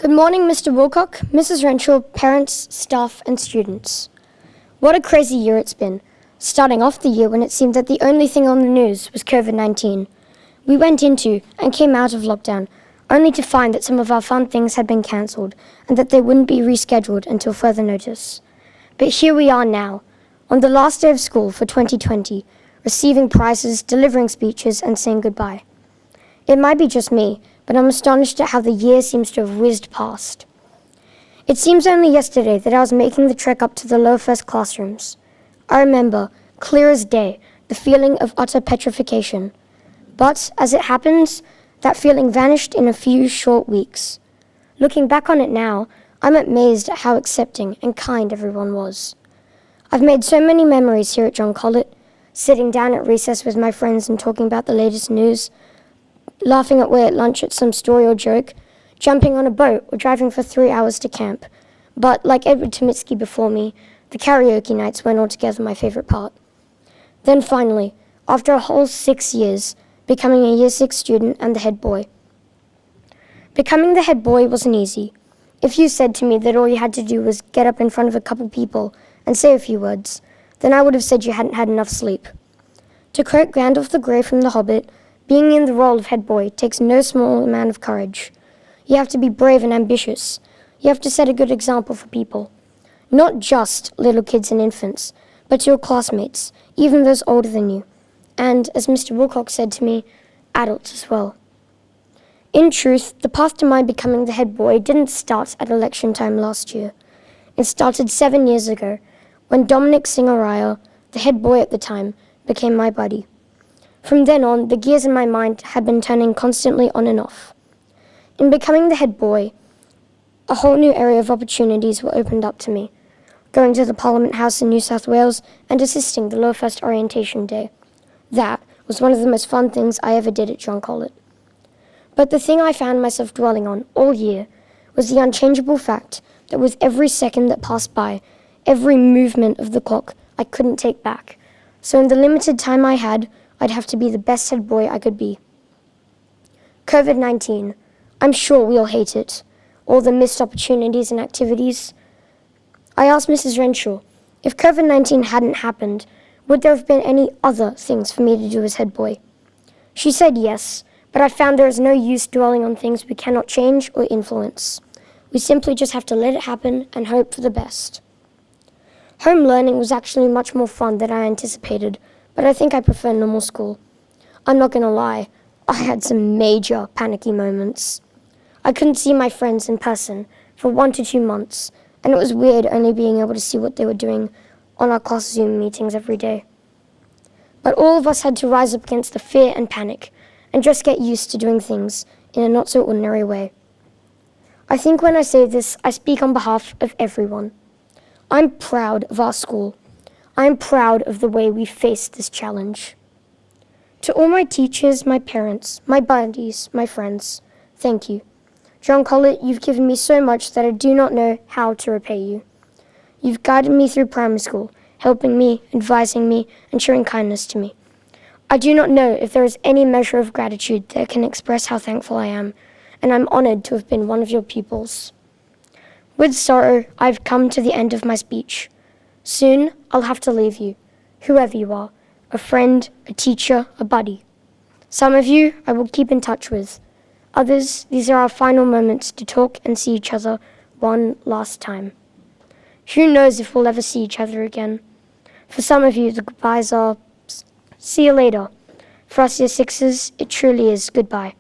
Good morning, Mr. Wilcock, Mrs. Renshaw, parents, staff, and students. What a crazy year it's been, starting off the year when it seemed that the only thing on the news was COVID-19. We went into and came out of lockdown, only to find that some of our fun things had been cancelled and that they wouldn't be rescheduled until further notice. But here we are now, on the last day of school for 2020, receiving prizes, delivering speeches, and saying goodbye. It might be just me, but I'm astonished at how the year seems to have whizzed past. It seems only yesterday that I was making the trek up to the lower first classrooms. I remember, clear as day, the feeling of utter petrification. But, as it happens, that feeling vanished in a few short weeks. Looking back on it now, I'm amazed at how accepting and kind everyone was. I've made so many memories here at John Colet, sitting down at recess with my friends and talking about the latest news, laughing away at lunch at some story or joke, jumping on a boat or driving for 3 hours to camp. But, like Edward Tomitsky before me, the karaoke nights weren't altogether my favourite part. Then finally, after a whole 6 years, becoming a Year 6 student and the head boy. Becoming the head boy wasn't easy. If you said to me that all you had to do was get up in front of a couple people and say a few words, then I would have said you hadn't had enough sleep. To quote Gandalf the Grey from The Hobbit, being in the role of head boy takes no small amount of courage. You have to be brave and ambitious. You have to set a good example for people. Not just little kids and infants, but your classmates, even those older than you. And, as Mr. Wilcox said to me, adults as well. In truth, the path to my becoming the head boy didn't start at election time last year. It started 7 years ago, when Dominic Singaraya, the head boy at the time, became my buddy. From then on, the gears in my mind had been turning constantly on and off. In becoming the head boy, a whole new area of opportunities were opened up to me, going to the Parliament House in New South Wales and assisting the Lower First Orientation Day. That was one of the most fun things I ever did at John Colet. But the thing I found myself dwelling on all year was the unchangeable fact that with every second that passed by, every movement of the clock I couldn't take back. So in the limited time I had, I'd have to be the best head boy I could be. COVID-19. I'm sure we all hate it. All the missed opportunities and activities. I asked Mrs. Renshaw, if COVID-19 hadn't happened, would there have been any other things for me to do as head boy? She said yes, but I found there is no use dwelling on things we cannot change or influence. We simply just have to let it happen and hope for the best. Home learning was actually much more fun than I anticipated, but I think I prefer normal school. I'm not gonna lie, I had some major panicky moments. I couldn't see my friends in person for 1 to 2 months, and it was weird only being able to see what they were doing on our class Zoom meetings every day. But all of us had to rise up against the fear and panic, and just get used to doing things in a not-so-ordinary way. I think when I say this, I speak on behalf of everyone. I'm proud of our school. I'm proud of the way we faced this challenge. To all my teachers, my parents, my buddies, my friends, thank you. John Colet, you've given me so much that I do not know how to repay you. You've guided me through primary school, helping me, advising me, and showing kindness to me. I do not know if there is any measure of gratitude that can express how thankful I am, and I'm honored to have been one of your pupils. With sorrow, I've come to the end of my speech. Soon, I'll have to leave you, whoever you are, a friend, a teacher, a buddy. Some of you I will keep in touch with. Others, these are our final moments to talk and see each other one last time. Who knows if we'll ever see each other again? For some of you, the goodbyes are, see you later. For us Year 6s, it truly is goodbye.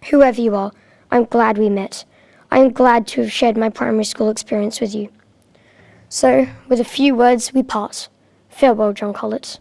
Whoever you are, I'm glad we met. I am glad to have shared my primary school experience with you. So, with a few words, we part. Farewell, John Colet.